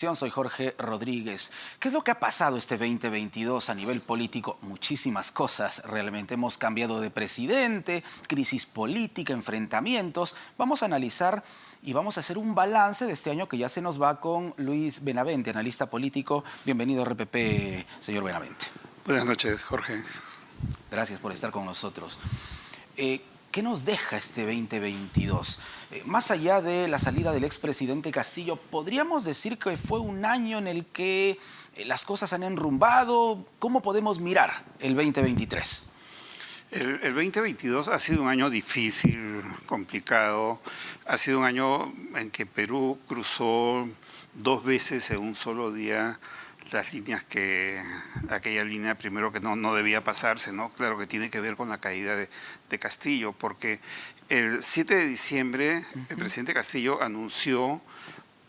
Soy Jorge Rodríguez. ¿Qué es lo que ha pasado este 2022 a nivel político? Muchísimas cosas realmente. Hemos cambiado de presidente, crisis política, enfrentamientos. Vamos a analizar y vamos a hacer un balance de este año que ya se nos va con Luis Benavente, analista político. Bienvenido a RPP, señor Benavente. Buenas noches, Jorge. Gracias por estar con nosotros. ¿Qué nos deja este 2022? Más allá de la salida del expresidente Castillo, ¿podríamos decir que fue un año en el que las cosas han enrumbado? ¿Cómo podemos mirar el 2023? El 2022 ha sido un año difícil, complicado. Ha sido un año en que Perú cruzó 2 veces en un solo día las líneas aquella línea primero que no debía pasarse, ¿no? Claro que tiene que ver con la caída de Castillo, porque el 7 de diciembre el presidente Castillo anunció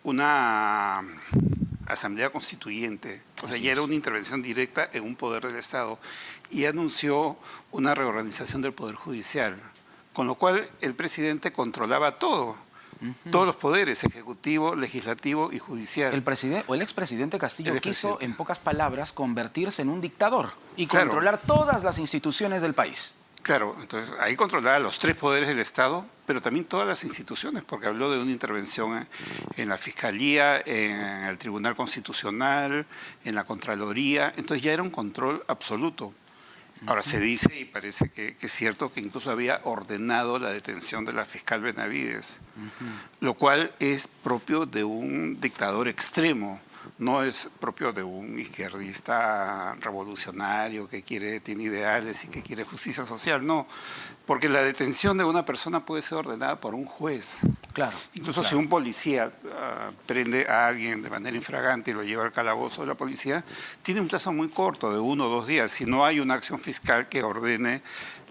una asamblea constituyente, o sea, ya era una intervención directa en un poder del Estado, y anunció una reorganización del Poder Judicial, con lo cual el presidente controlaba todo. Todos los poderes, ejecutivo, legislativo y judicial. El expresidente Castillo quiso, en pocas palabras, convertirse en un dictador y controlar todas las instituciones del país. Claro, entonces ahí controlaba los 3 poderes del Estado, pero también todas las instituciones, porque habló de una intervención en la Fiscalía, en el Tribunal Constitucional, en la Contraloría, entonces ya era un control absoluto. Ahora se dice, y parece que es cierto, que incluso había ordenado la detención de la fiscal Benavides, lo cual es propio de un dictador extremo, no es propio de un izquierdista revolucionario que tiene ideales y que quiere justicia social, no, porque la detención de una persona puede ser ordenada por un juez. Claro. Incluso si un policía prende a alguien de manera infragante y lo lleva al calabozo de la policía, tiene un plazo muy corto, de 1 o 2 días. Si no hay una acción fiscal que ordene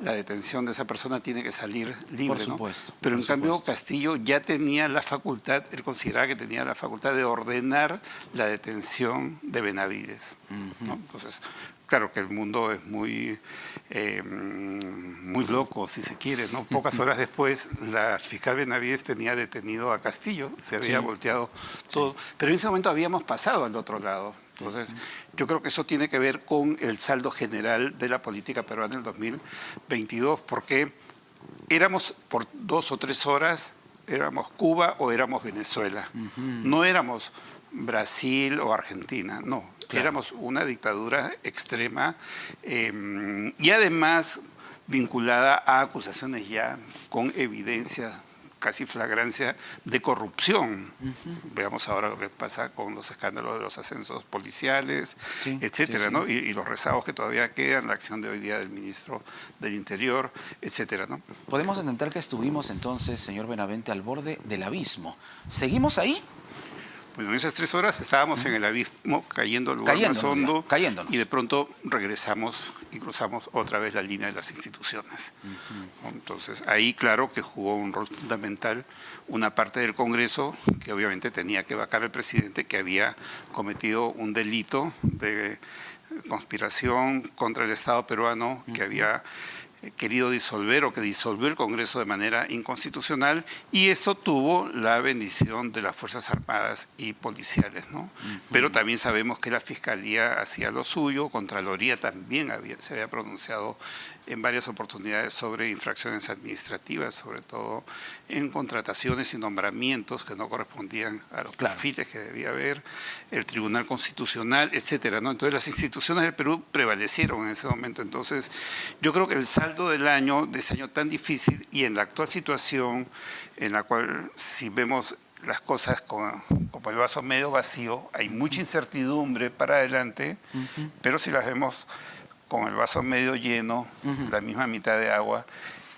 la detención de esa persona, tiene que salir libre. Por supuesto. ¿No? Pero en cambio Castillo ya tenía la facultad, él consideraba que tenía la facultad de ordenar la detención de Benavides. ¿No? Entonces, claro que el mundo es muy loco, si se quiere, ¿no? Pocas horas después, la fiscal Benavides tenía detenido a Castillo, se había volteado todo. Pero en ese momento habíamos pasado al otro lado. Entonces, yo creo que eso tiene que ver con el saldo general de la política peruana del 2022, porque éramos por 2 o 3 horas, éramos Cuba o éramos Venezuela. No éramos Brasil o Argentina, no. Claro. Éramos una dictadura extrema y además vinculada a acusaciones ya con evidencia, casi flagrancia de corrupción. Veamos ahora lo que pasa con los escándalos de los ascensos policiales, etcétera, ¿no? Y los rezagos que todavía quedan, la acción de hoy día del ministro del Interior, etcétera, ¿no? Podemos entender que estuvimos entonces, señor Benavente, al borde del abismo. ¿Seguimos ahí? Bueno, en esas 3 horas estábamos en el abismo, cayendo al lugar más hondo, y de pronto regresamos y cruzamos otra vez la línea de las instituciones. Entonces, ahí claro que jugó un rol fundamental una parte del Congreso, que obviamente tenía que vacar al presidente, que había cometido un delito de conspiración contra el Estado peruano, que había querido disolver o que disolvió el Congreso de manera inconstitucional, y eso tuvo la bendición de las Fuerzas Armadas y policiales, ¿no? Pero también sabemos que la Fiscalía hacía lo suyo, Contraloría también se había pronunciado en varias oportunidades sobre infracciones administrativas, sobre todo en contrataciones y nombramientos que no correspondían a los perfiles que debía haber, el Tribunal Constitucional, etcétera, ¿no? Entonces las instituciones del Perú prevalecieron en ese momento. Entonces yo creo que el saldo del año, de ese año tan difícil, y en la actual situación en la cual, si vemos las cosas como el vaso medio vacío, hay mucha incertidumbre para adelante, pero si las vemos con el vaso medio lleno, la misma mitad de agua,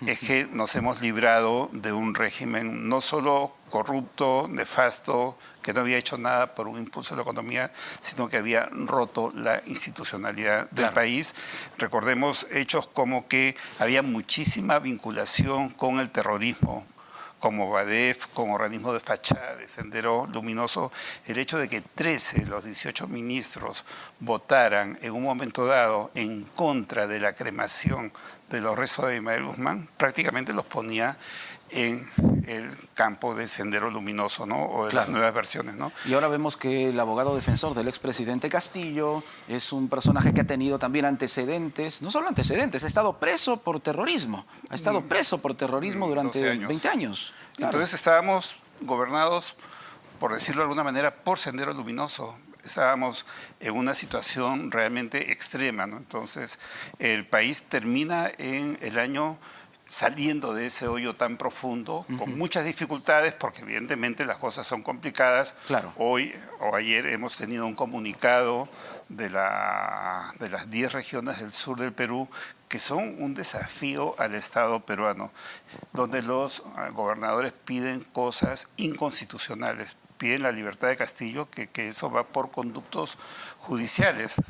es que nos hemos librado de un régimen no solo corrupto, nefasto, que no había hecho nada por un impulso de la economía, sino que había roto la institucionalidad del país. Recordemos hechos como que había muchísima vinculación con el terrorismo, como BADEF, como organismo de fachada, de Sendero Luminoso, el hecho de que 13 de los 18 ministros votaran en un momento dado en contra de la cremación de los restos de Ismael Guzmán, prácticamente los ponía en el campo de Sendero Luminoso, ¿no? O de las nuevas versiones, ¿no? Y ahora vemos que el abogado defensor del expresidente Castillo es un personaje que ha tenido también antecedentes, no solo antecedentes, ha estado preso por terrorismo. Ha estado preso por terrorismo durante 20 años. Claro. Entonces estábamos gobernados, por decirlo de alguna manera, por Sendero Luminoso. Estábamos en una situación realmente extrema, ¿no? Entonces el país termina en el año saliendo de ese hoyo tan profundo, con muchas dificultades, porque evidentemente las cosas son complicadas. Claro. Hoy o ayer hemos tenido un comunicado de las 10 regiones del sur del Perú que son un desafío al Estado peruano, donde los gobernadores piden cosas inconstitucionales, piden la libertad de Castillo, que eso va por conductos judiciales.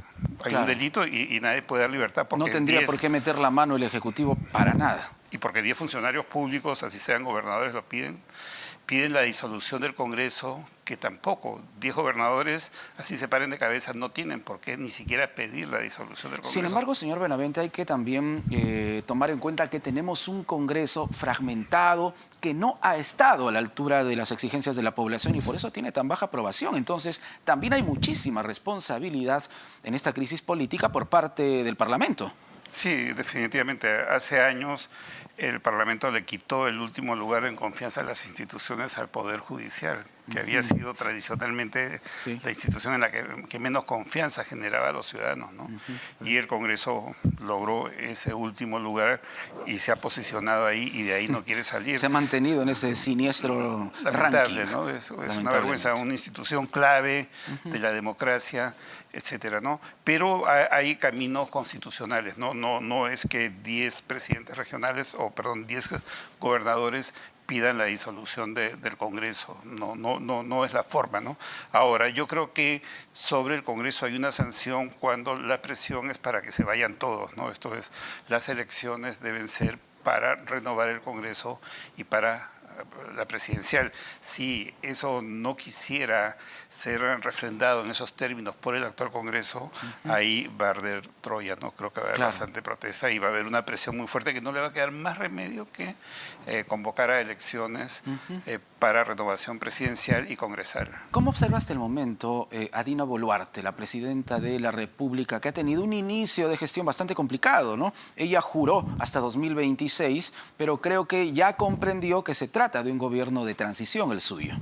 Hay un delito y nadie puede dar libertad. Porque no tendría por qué meter la mano el Ejecutivo para nada. Y porque 10 funcionarios públicos, así sean gobernadores, lo piden la disolución del Congreso, que tampoco 10 gobernadores, así se paren de cabeza, no tienen por qué ni siquiera pedir la disolución del Congreso. Sin embargo, señor Benavente, hay que también tomar en cuenta que tenemos un Congreso fragmentado que no ha estado a la altura de las exigencias de la población y por eso tiene tan baja aprobación. Entonces, también hay muchísima responsabilidad en esta crisis política por parte del Parlamento. Sí, definitivamente. Hace años el Parlamento le quitó el último lugar en confianza a las instituciones al Poder Judicial, que había sido tradicionalmente la institución en la que menos confianza generaba a los ciudadanos, ¿no? Y el Congreso logró ese último lugar y se ha posicionado ahí y de ahí no quiere salir. Se ha mantenido en ese siniestro ranking. ¿No? Es una vergüenza, una institución clave de la democracia, etcétera, ¿no? Pero hay caminos constitucionales, ¿no? No es que 10 presidentes regionales, 10 gobernadores pidan la disolución del Congreso. No es la forma, ¿no? Ahora, yo creo que sobre el Congreso hay una sanción cuando la presión es para que se vayan todos, ¿no? Esto es, las elecciones deben ser para renovar el Congreso y para la presidencial. Si eso no quisiera ser refrendado en esos términos por el actual Congreso, ahí va a arder Troya, ¿no? Creo que va a haber bastante protesta y va a haber una presión muy fuerte que no le va a quedar más remedio que convocar a elecciones para renovación presidencial y congresal. ¿Cómo observa hasta el momento a Dina Boluarte, la presidenta de la República, que ha tenido un inicio de gestión bastante complicado, ¿no? Ella juró hasta 2026, pero creo que ya comprendió que se trata de un gobierno de transición el suyo?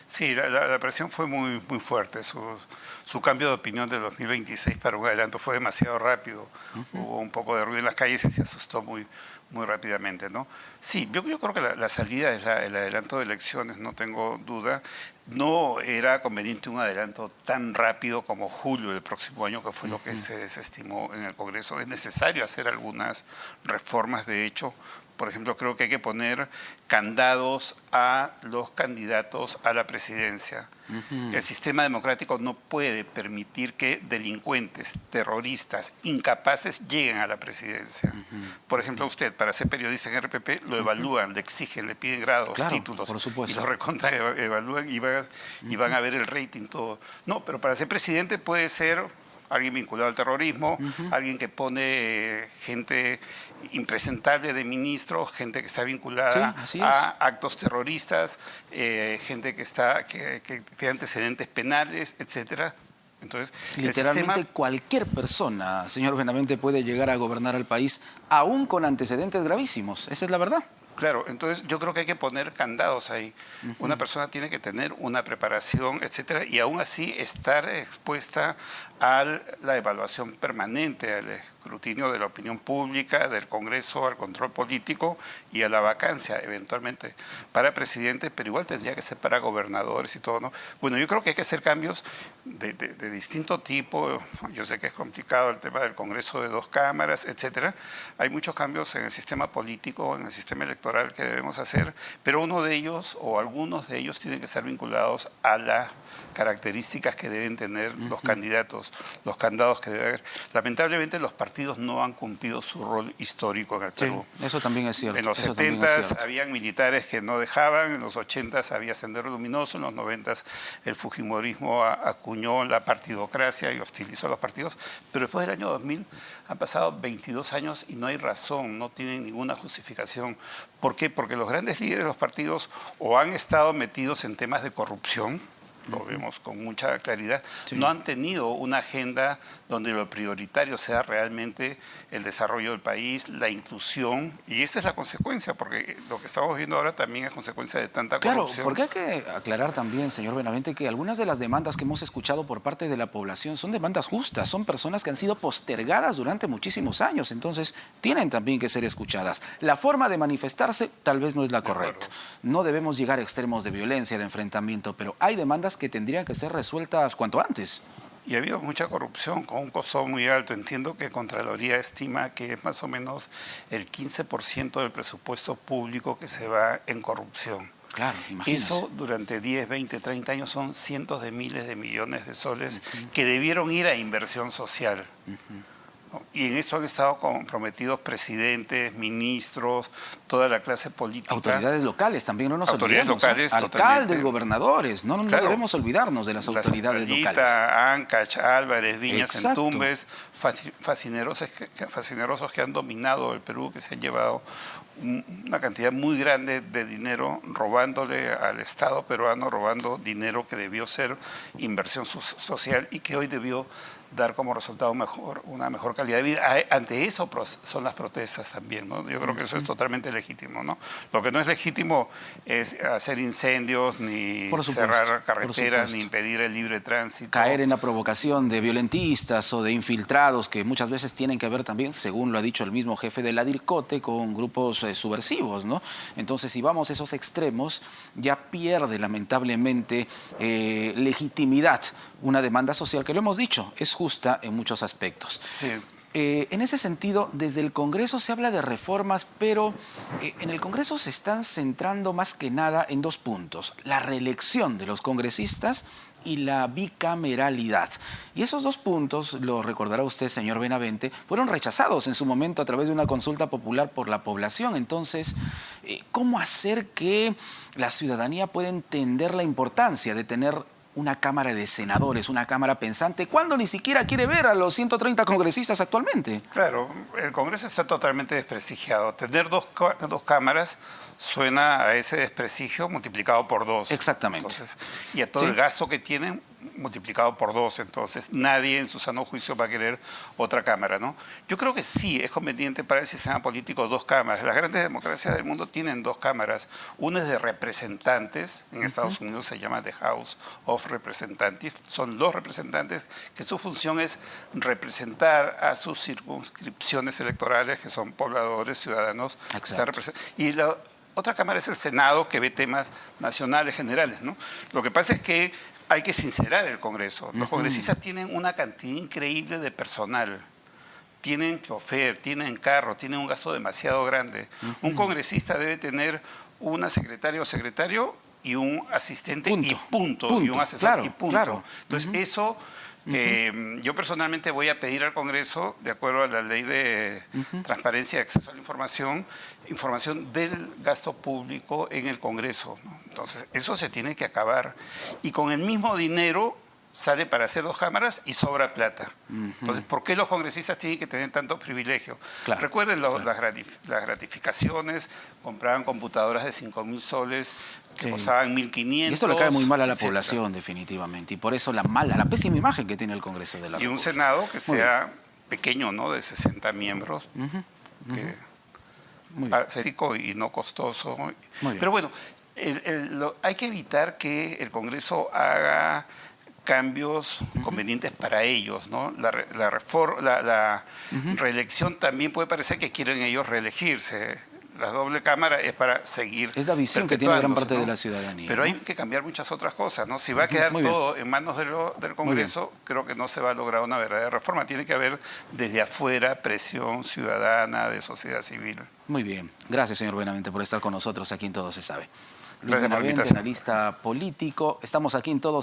Sí, la presión fue muy fuerte. Su cambio de opinión de 2026 para un adelanto fue demasiado rápido. Hubo un poco de ruido en las calles y se asustó muy rápidamente, ¿no? Sí, yo creo que la salida es el adelanto de elecciones, no tengo duda. No era conveniente un adelanto tan rápido como julio del próximo año, que fue lo que se desestimó en el Congreso. Es necesario hacer algunas reformas, de hecho. Por ejemplo, creo que hay que poner candados a los candidatos a la presidencia. El sistema democrático no puede permitir que delincuentes, terroristas, incapaces lleguen a la presidencia. Por ejemplo, usted, para ser periodista en RPP, lo evalúan, le exigen, le piden grados, títulos, por supuesto. Y lo recontra evalúan y van a ver el rating, todo. No, pero para ser presidente puede ser alguien vinculado al terrorismo, alguien que pone gente impresentable de ministros, gente que está vinculada a actos terroristas, gente que tiene antecedentes penales, etcétera. Entonces, literalmente cualquier persona, señor Benavente, puede llegar a gobernar al país, aún con antecedentes gravísimos. Esa es la verdad. Claro, entonces yo creo que hay que poner candados ahí. Una persona tiene que tener una preparación, etcétera, y aún así estar expuesta a la evaluación permanente, al escrutinio de la opinión pública, del Congreso, al control político y a la vacancia, eventualmente, para presidente, pero igual tendría que ser para gobernadores y todo, ¿no? Bueno, yo creo que hay que hacer cambios de distinto tipo. Yo sé que es complicado el tema del Congreso de 2 cámaras, etcétera. Hay muchos cambios en el sistema político, en el sistema electoral que debemos hacer, pero uno de ellos o algunos de ellos tienen que ser vinculados a las características que deben tener los candidatos, los candados que debe haber. Lamentablemente los partidos partidos no han cumplido su rol histórico en el Perú. Eso también es cierto. En los 70s habían militares que no dejaban, en los 80s había Sendero Luminoso, en los 90s el fujimorismo acuñó la partidocracia y hostilizó a los partidos, pero después del año 2000 han pasado 22 años y no hay razón, no tienen ninguna justificación. ¿Por qué? Porque los grandes líderes de los partidos o han estado metidos en temas de corrupción, lo vemos con mucha claridad, no han tenido una agenda donde lo prioritario sea realmente el desarrollo del país, la inclusión, y esa es la consecuencia, porque lo que estamos viendo ahora también es consecuencia de tanta corrupción. Claro, porque hay que aclarar también, señor Benavente, que algunas de las demandas que hemos escuchado por parte de la población son demandas justas, son personas que han sido postergadas durante muchísimos años, entonces tienen también que ser escuchadas. La forma de manifestarse tal vez no es la correcta. No debemos llegar a extremos de violencia, de enfrentamiento, pero hay demandas que tendrían que ser resueltas cuanto antes. Y ha habido mucha corrupción con un costo muy alto. Entiendo que Contraloría estima que es más o menos el 15% del presupuesto público que se va en corrupción. Claro, imagínese. Eso durante 10, 20, 30 años son cientos de miles de millones de soles que debieron ir a inversión social. Y en eso han estado comprometidos presidentes, ministros, toda la clase política. Autoridades locales también, no nos autoridades olvidemos. Locales, Alcaldes, gobernadores, no debemos olvidarnos de las autoridades locales. Ancash, Álvarez, Viñas, Exacto. Entumbes, fascinerosos que han dominado el Perú, que se han llevado una cantidad muy grande de dinero robándole al Estado peruano, robando dinero que debió ser inversión social y que hoy debió dar como resultado una mejor calidad de vida. Ante eso son las protestas también, ¿no? Yo creo que eso es totalmente legítimo, ¿no? Lo que no es legítimo es hacer incendios, ni cerrar carreteras, ni impedir el libre tránsito. Caer en la provocación de violentistas o de infiltrados que muchas veces tienen que ver también, según lo ha dicho el mismo jefe de la DIRCOTE, con grupos subversivos, ¿no? Entonces, si vamos a esos extremos, ya pierde lamentablemente legitimidad una demanda social que, lo hemos dicho, es justa en muchos aspectos. Sí. En ese sentido, desde el Congreso se habla de reformas, pero en el Congreso se están centrando más que nada en dos puntos: la reelección de los congresistas y la bicameralidad. Y esos dos puntos, lo recordará usted, señor Benavente, fueron rechazados en su momento a través de una consulta popular por la población. Entonces, ¿cómo hacer que la ciudadanía pueda entender la importancia de tener una Cámara de Senadores, una Cámara pensante, cuando ni siquiera quiere ver a los 130 congresistas actualmente? Claro, el Congreso está totalmente desprestigiado. Tener dos cámaras suena a ese desprestigio multiplicado por 2. Exactamente. Entonces, y a todo el gasto que tienen multiplicado por 2. Entonces, nadie en su sano juicio va a querer otra cámara, ¿no? Yo creo que sí es conveniente para el sistema político 2 cámaras. Las grandes democracias del mundo tienen 2 cámaras. Una es de representantes, en Estados Unidos se llama The House of Representatives. Son 2 representantes que su función es representar a sus circunscripciones electorales, que son pobladores, ciudadanos. Y la otra cámara es el Senado, que ve temas nacionales, generales, ¿no? Lo que pasa es que hay que sincerar el Congreso. Los congresistas tienen una cantidad increíble de personal. Tienen chofer, tienen carro, tienen un gasto demasiado grande. Un congresista debe tener una secretaria o secretario y un asistente y punto. Y un asesor y punto. Entonces, eso yo personalmente voy a pedir al Congreso, de acuerdo a la ley de transparencia y acceso a la información del gasto público en el Congreso, ¿no? Entonces, eso se tiene que acabar. Y con el mismo dinero sale para hacer 2 cámaras y sobra plata. Entonces, ¿por qué los congresistas tienen que tener tantos privilegios? Claro, Recuerden las gratificaciones, compraban computadoras de 5.000 soles que costaban 1.500. Y esto le cae muy mal a la población, definitivamente. Y por eso la pésima imagen que tiene el Congreso de la República. Y un Senado que sea pequeño, ¿no? De 60 miembros. Y no costoso. Pero bueno, hay que evitar que el Congreso haga cambios convenientes para ellos, ¿no? La reelección también puede parecer que quieren ellos reelegirse. La doble cámara es para seguir. Es la visión que tiene gran parte de la ciudadanía. Pero hay que cambiar muchas otras cosas, ¿no? Si va a quedar todo en manos del Congreso, creo que no se va a lograr una verdadera reforma. Tiene que haber desde afuera presión ciudadana, de sociedad civil. Muy bien. Gracias, señor Benavente, por estar con nosotros aquí en Todo se sabe. Luis Benavente, analista político. Estamos aquí en Todo